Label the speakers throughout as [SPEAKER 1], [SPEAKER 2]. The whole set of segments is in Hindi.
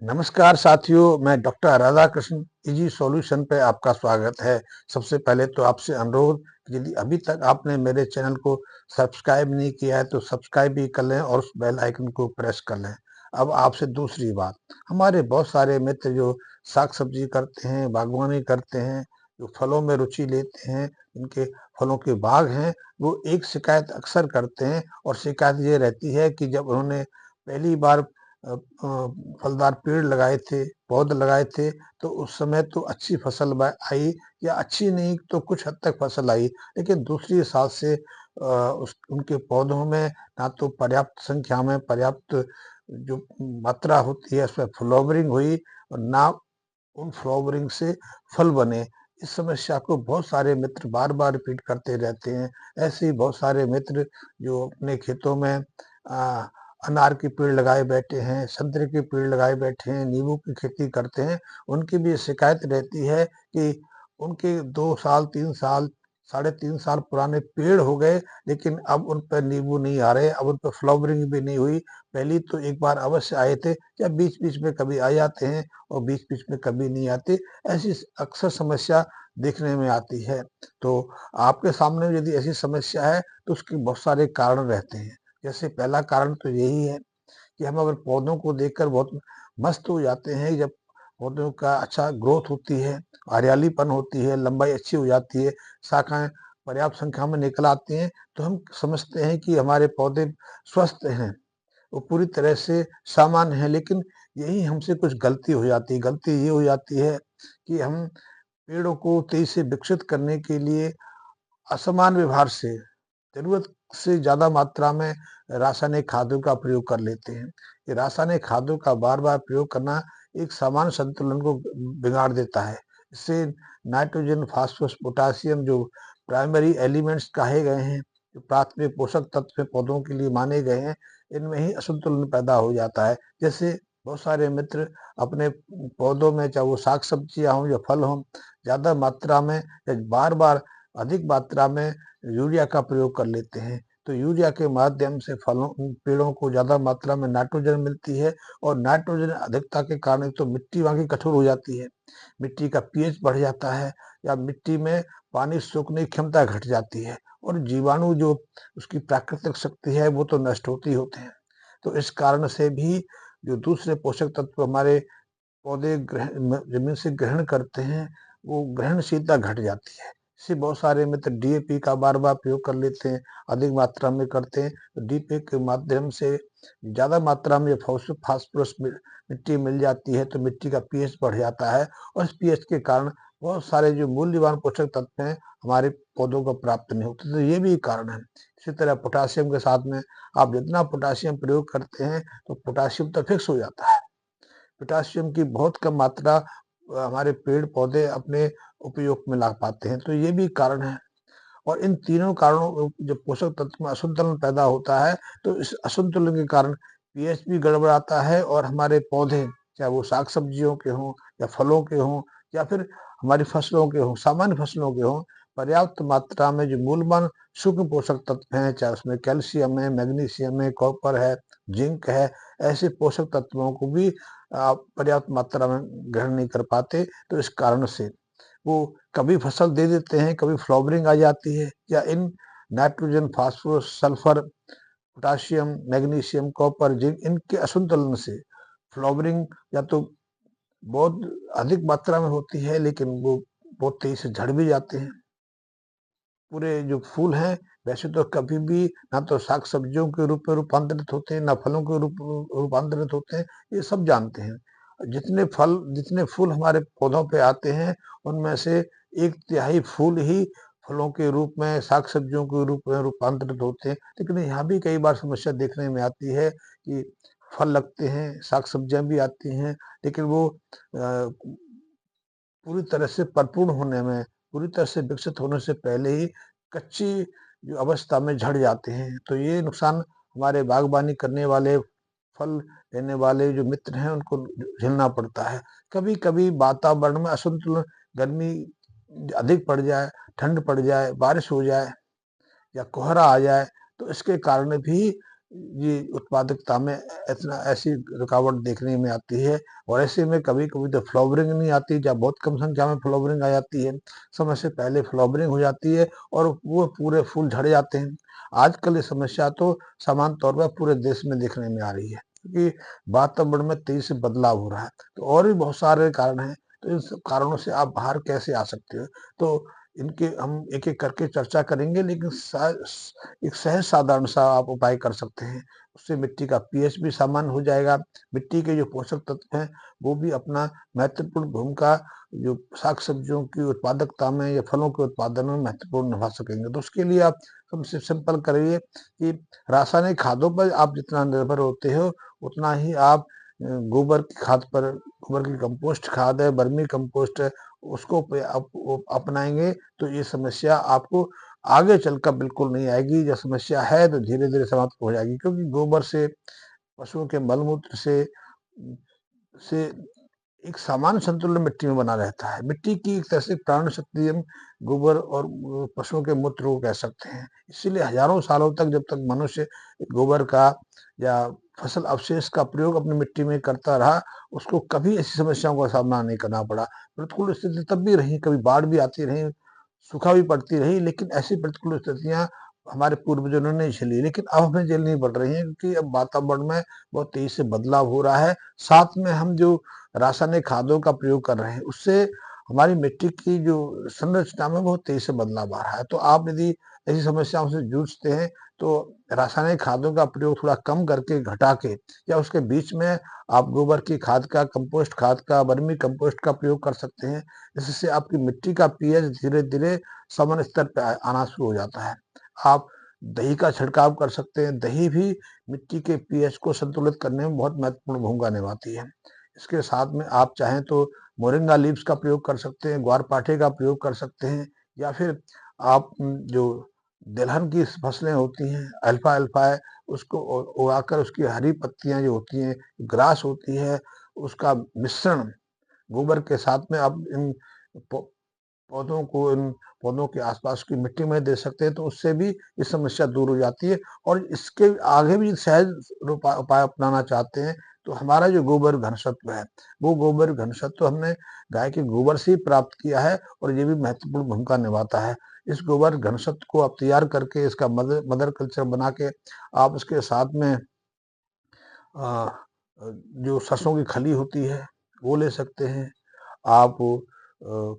[SPEAKER 1] नमस्कार साथियों, मैं doctor Radha Krishna easy solution पे आपका स्वागत है। सबसे पहले तो आपसे अनुरोध कि यदि अभी तक आपने मेरे चैनल को सब्सक्राइब नहीं किया है तो सब्सक्राइब भी कर लें और उस बेल आइकन को प्रेस कर लें। अब आपसे दूसरी बात, हमारे बहुत सारे मित्र जो साग सब्जी करते हैं, बागवानी करते हैं, जो फलों में रुचि लेते हैं, इनके फलों के बाग हैं, वो एक शिकायत अक्सर करते हैं और शिकायत ये रहती है कि जब उन्होंने पहली बार फलदार पेड़ लगाए थे, पौधे लगाए थे, तो उस समय तो अच्छी फसल आई या अच्छी नहीं तो कुछ हद तक फसल आई, लेकिन दूसरी साल से उस उनके पौधों में ना तो पर्याप्त संख्या में पर्याप्त जो मात्रा होती है उसमें फ्लावरिंग हुई और ना उन फ्लावरिंग से फल बने। इस समस्या को बहुत सारे मित्र बार-बार रिपीट करते रहते हैं। ऐसे ही बहुत सारे मित्र जो अपने खेतों में अनार के पेड़ लगाए बैठे हैं, संतरे के पेड़ लगाए बैठे हैं, नींबू की खेती करते हैं। उनकी भी शिकायत रहती है कि उनके 2 साल, 3 साल, साढ़े 3 साल पुराने पेड़ हो गए, लेकिन अब उन पे नींबू नहीं आ रहे, अब उन पे फ्लावरिंग भी नहीं हुई। पहले तो एक बार अवश्य आए थे या बीच-बीच में कभी आ जाते हैं और बीच-बीच में कभी नहीं आते। ऐसी अक्सर समस्या देखने में आती है। तो आपके सामने यदि ऐसी समस्या है तो उसके बहुत सारे कारण रहते हैं। जैसे पहला कारण तो यही है कि हम अगर पौधों को देखकर बहुत मस्त हो जाते हैं, जब पौधों का अच्छा ग्रोथ होती है, हरियालीपन होती है, लंबाई अच्छी हो जाती है, शाखाएँ पर्याप्त संख्या में निकल आती हैं, तो हम समझते हैं कि हमारे पौधे स्वस्थ हैं। वो पूरी तरह से सामान्य है, लेकिन यही हमसे कुछ गलती हो जाती है। गलती ये हो जाती है कि हम पेड़ों को तेजी से विकसित करने के लिए असमान व्यवहार से, ज़रूरत से ज़्यादा मात्रा में रासायनिक खादों का प्रयोग कर लेते हैं। ये रासायनिक खादों का बार-बार प्रयोग करना एक सामान्य संतुलन को बिगाड़ देता है। इससे नाइट्रोजन, फास्फोरस, पोटेशियम जो प्राइमरी एलिमेंट्स कहे गए हैं, जो प्राथमिक पोषक तत्व पौधों के लिए माने गए हैं, इनमें ही असंतुलन पैदा हो जाता है। जैसे बहुत सारे मित्र अपने पौधों में चाहे वो साग-सब्जियाँ हों या फल हों, ज़्यादा मात्रा में या बार-बार अधिक मात्रा में यूरिया का प्रयोग कर लेते हैं। तो यूरिया के माध्यम से फलों पेड़ों को ज़्यादा मात्रा में नाइट्रोजन मिलती है और नाइट्रोजन अधिकता के कारण तो मिट्टी वहाँ की कठोर हो जाती है, मिट्टी का पीएच बढ़ जाता है या मिट्टी में पानी सोखने की क्षमता घट जाती है और जीवाणु जो उसकी प्राकृतिक शक्ति है वो तो नष्ट होते ही होते हैं। तो इस कारण से भी जो दूसरे पोषक तत्व हमारे पौधे जमीन से ग्रहण करते हैं, वो ग्रहणशीलता घट जाती है। इससे बहुत सारे मित्र डीएपी का बार-बार प्रयोग कर लेते हैं, अधिक मात्रा में करते हैं, तो डीएपी के माध्यम से ज़्यादा मात्रा में फास्फोरस मिट्टी मिल जाती है, तो मिट्टी का पीएच बढ़ जाता है और इस पीएच के कारण बहुत सारे जो मूल्यवान पोषक तत्व हैं, हमारे पौधों को प्राप्त नहीं होते, तो ये भी एक कारण है। इसी तरह पोटेशियम के साथ में आप जितना पोटेशियम प्रयोग करते हैं, तो पोटेशियम तो फिक्स हो जाता है। पोटेशियम की बहुत कम मात्रा हमारे पेड़-पौधे अपने उपयोग में ला पाते हैं, तो ये भी कारण है। और इन तीनों कारणों जब पोषक तत्व में असंतुलन पैदा होता है, तो इस असंतुलन के कारण पीएच भी गड़बड़ाता है और हमारे पौधे, चाहे वो साग-सब्जियों के हों या फलों के हों या फिर हमारी फसलों के हों, सामान्य फसलों के हों, पर्याप्त मात्रा में जो मूलवान सूक्ष्म पोषक तत्व हैं, चाहे उसमें कैल्शियम है, मैग्नीशियम है, कॉपर है, जिंक है, ऐसे पोषक तत्वों को भी पर्याप्त मात्रा में ग्रहण नहीं कर पाते, तो इस कारण से वो कभी फसल दे देते हैं, कभी फ्लावरिंग आ जाती है या in nitrogen, phosphorus, sulphur, potassium, magnesium, copper, zinc इनके असंतुलन से फ्लावरिंग या तो बहुत अधिक मात्रा में होती है, लेकिन वो बहुत तेजी से झड़ भी जाते हैं। पूरे जो फूल हैं, वैसे तो कभी भी ना तो साग-सब्जियों के रूप में रूपांतरित होते हैं, ना फलों के रूप रूपांतरित होते हैं, ये सब जानते हैं। जितने फूल हमारे पौधों पे आते हैं, उनमें से 1/3 फूल ही फलों के रूप में, साग-सब्जियों के रूप में रूपांतरित होते हैं। लेकिन यहाँ भी कई बार समस्या देखने में आती है कि फल लगते हैं, साग-सब्जियाँ भी आती हैं, लेकिन वो पूरी तरह से परिपूर्ण होने में, पूरी तरह से विकसित होने से पहले ही कच्ची जो अवस्था में झड़ जाते हैं। तो ये नुकसान हमारे बागवानी करने वाले, फल देने वाले जो मित्र हैं उनको झेलना पड़ता है। कभी-कभी वातावरण में असंतुलन, गर्मी अधिक पड़ जाए, ठंड पड़ जाए, बारिश हो जाए या कोहरा आ जाए, तो इसके कारण भी ये उत्पादकता में इतना ऐसी रुकावट देखने में आती है। और ऐसे में कभी-कभी तो फ्लावरिंग नहीं आती, जब बहुत कम संख्या में फ्लावरिंग आ जाती है, समय से पहले फ्लावरिंग हो जाती है और वो पूरे फूल झड़ जाते हैं। आजकल ये समस्या तो समान तौर पर पूरे देश में देखने में आ रही है, क्योंकि वातावरण में तेजी से बदलाव हो रहा है। तो और भी बहुत सारे कारण हैं, तो इन सब कारणों से आप बाहर कैसे आ सकते हो? तो इनके हम एक-एक करके चर्चा करेंगे, लेकिन एक सहज साधारण सा आप उपाय कर सकते हैं। उससे मिट्टी का पीएच भी सामान्य हो जाएगा, मिट्टी के जो पोषक तत्व हैं वो भी अपना महत्वपूर्ण भूमिका जो साग-सब्जियों की उत्पादकता में या फलों के उत्पादन में महत्वपूर्ण निभा सकेंगे। तो उसके लिए आप सबसे सिंपल करिए कि रासायनिक खादों पर आप जितना निर्भर होते हो, उतना ही आप गोबर की खाद पर, गोबर की कंपोस्ट खाद है, वर्मी कंपोस्ट है, उसको अपनाएंगे तो ये समस्या आपको आगे चलकर बिल्कुल नहीं आएगी। जब समस्या है तो धीरे-धीरे समाप्त हो जाएगी, क्योंकि गोबर से, पशुओं के मल-मूत्र से एक सामान्य संतुलन मिट्टी में बना रहता है। मिट्टी की एक तरह से प्राण शक्ति हम गोबर और पशुओं के मूत्र को कह सकते हैं। इसीलिए हजारों सालों तक जब तक मनुष्य गोबर का या फसल अवशेष का प्रयोग अपनी मिट्टी में करता रहा, उसको कभी ऐसी समस्याओं का सामना नहीं करना पड़ा। प्रतिकूल स्थिति तब भी रही, कभी बाढ़ भी आती रही, सूखा भी पड़ती रही, लेकिन ऐसी प्रतिकूल स्थितियाँ हमारे पूर्वजों ने नहीं झेली, लेकिन अब हमें झेलनी पड़ रही हैं, क्योंकि अब वातावरण में बहुत तेजी से बदलाव हो रहा है। साथ में हम जो रासायनिक खादों का प्रयोग कर रहे हैं, उससे हमारी मिट्टी की जो संरचना में बहुत तेजी से बदलाव आ रहा है। तो आप यदि ऐसी समस्याओं से जूझते हैं, तो रासायनिक खादों का प्रयोग थोड़ा कम करके, घटा के, या उसके बीच में आप गोबर की खाद का, कंपोस्ट खाद का, वर्मी कंपोस्ट का प्रयोग कर सकते हैं। इससे आपकी मिट्टी का पीएच धीरे-धीरे सामान्य स्तर पे आना शुरू हो जाता है। आप दही का छिड़काव कर सकते हैं। दही भी मिट्टी के पीएच को संतुलित करने में बहुत महत्वपूर्ण भूमिका निभाती है। इसके साथ में आप चाहें तो मोरिंगा लीव्स का प्रयोग कर सकते हैं, ग्वारपाठे का प्रयोग कर सकते हैं, या फिर आप जो दलहन की फसलें होती हैं, अल्फा-अल्फा है, उसको उगाकर उसकी हरी पत्तियाँ जो होती हैं, ग्रास होती है, उसका मिश्रण गोबर के साथ में आप इन पौ पौधों को, इन पौधों के आसपास की मिट्टी में दे सकते हैं, तो उससे भी ये समस्या दूर हो जाती है। और इसके आगे भी सहज उपाय अपनाना चाहते हैं, तो हमारा जो गोबर घनसत्व है, वो गोबर घनसत्व हमने गाय के गोबर से ही प्राप्त किया है, और ये भी महत्वपूर्ण भूमिका निभाता है। इस गोबर घनसत्व को आप तैयार करके, इसका मदर मदर कल्चर बना के आप उसके साथ में अ, जो सरसों की खली होती है वो ले सकते हैं। आप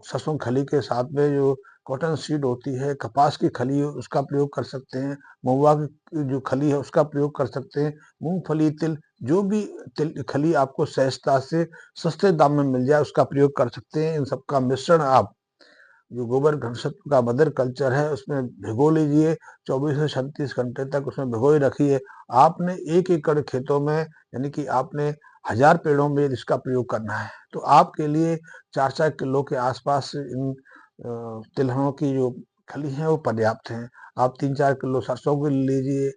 [SPEAKER 1] सरसों खली के साथ में जो कॉटन सीड होती है, कपास की खली उसका प्रयोग कर सकते हैं, महुआ की जो खली है उसका प्रयोग कर सकते हैं, मूँगफली, तिल, जो भी तिल खली आपको सहजता से सस्ते दाम में मिल जाए उसका प्रयोग कर सकते हैं। इन सबका मिश्रण आप जो गोबर घनसत्व का मदर कल्चर है उसमें भिगो लीजिए, 24 से 36 घंटे तक उसमें भिगोए रखिए। आपने 1 एकड़ खेतों में, यानी कि आपने 1000 पेड़ों में इसका प्रयोग करना है, तो आपके लिए 4-4 किलो के आसपास इन तिलहनों की जो खली है वो पर्याप्त हैं। आप 3-4 किलो सरसों की ले लीजिए,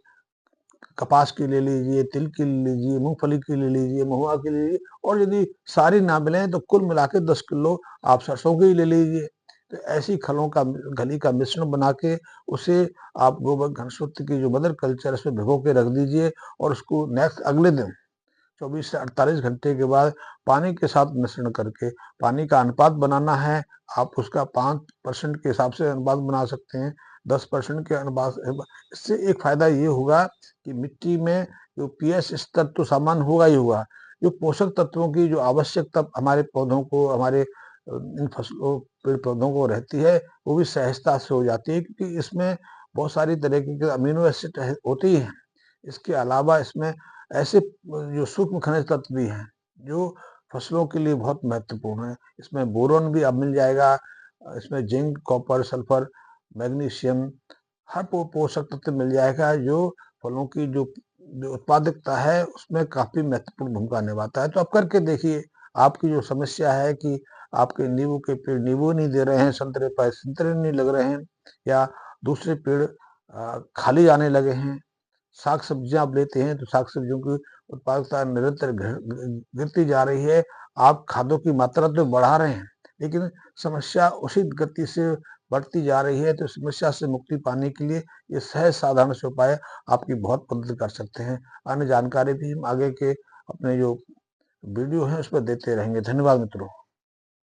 [SPEAKER 1] कपास की ले लीजिए, तिल की ले लीजिए, मूँगफली की ले लीजिए, महुआ की ले लीजिए, और यदि सारी ना मिलें तो कुल मिला के 10 किलो आप सरसों की ले लीजिए। तो ऐसी खली का मिश्रण बना के उसे आप गोबर घनसत्व की जो मदर कल्चर है उसमें भिगो के रख दीजिए, और उसको नेक्स्ट अगले दिन 24 से 48 घंटे के बाद पानी के साथ मिश्रण करके, पानी का अनुपात बनाना है, आप उसका 5% के हिसाब से अनुपात बना सकते हैं, 10% के अनुपात। इससे एक फायदा ये होगा कि मिट्टी में जो पीएच स्तर तो सामान्य होगा ही होगा, जो पोषक तत्वों की जो आवश्यकता हमारे पौधों को, हमारे इन फसलों, पेड़ पौधों को रहती है, वो भी सहजता से हो जाती है, क्योंकि इसमें बहुत सारी तरह के अमीनो एसिड होते ही हैं। इसके अलावा इसमें ऐसे जो सूक्ष्म खनिज तत्व भी हैं, जो फसलों के लिए बहुत महत्वपूर्ण है। इसमें बोरोन भी अब मिल जाएगा, इसमें जिंक, कॉपर, सल्फर, मैग्नीशियम, हर पोषक तत्व मिल जाएगा, जो फलों की जो उत्पादकता है उसमें काफ़ी महत्वपूर्ण भूमिका निभाता है। तो आप करके देखिए, आपकी जो समस्या है कि आपके नींबू के पेड़ नींबू नहीं दे रहे हैं, संतरे पर संतरे नहीं लग रहे हैं, या दूसरे पेड़ खाली आने लगे हैं, साग-सब्जियाँ आप लेते हैं तो साग-सब्जियों की उत्पादकता निरंतर गिरती जा रही है। आप खादों की मात्रा तो बढ़ा रहे हैं, लेकिन समस्या उसी गति से बढ़ती जा रही है, तो इस समस्या से मुक्ति पाने के लिए ये सहज साधारण से उपाय आपकी बहुत मदद कर सकते हैं। अन्य जानकारी भी हम आगे के अपने जो वीडियो हैं उस पर देते रहेंगे। धन्यवाद मित्रों।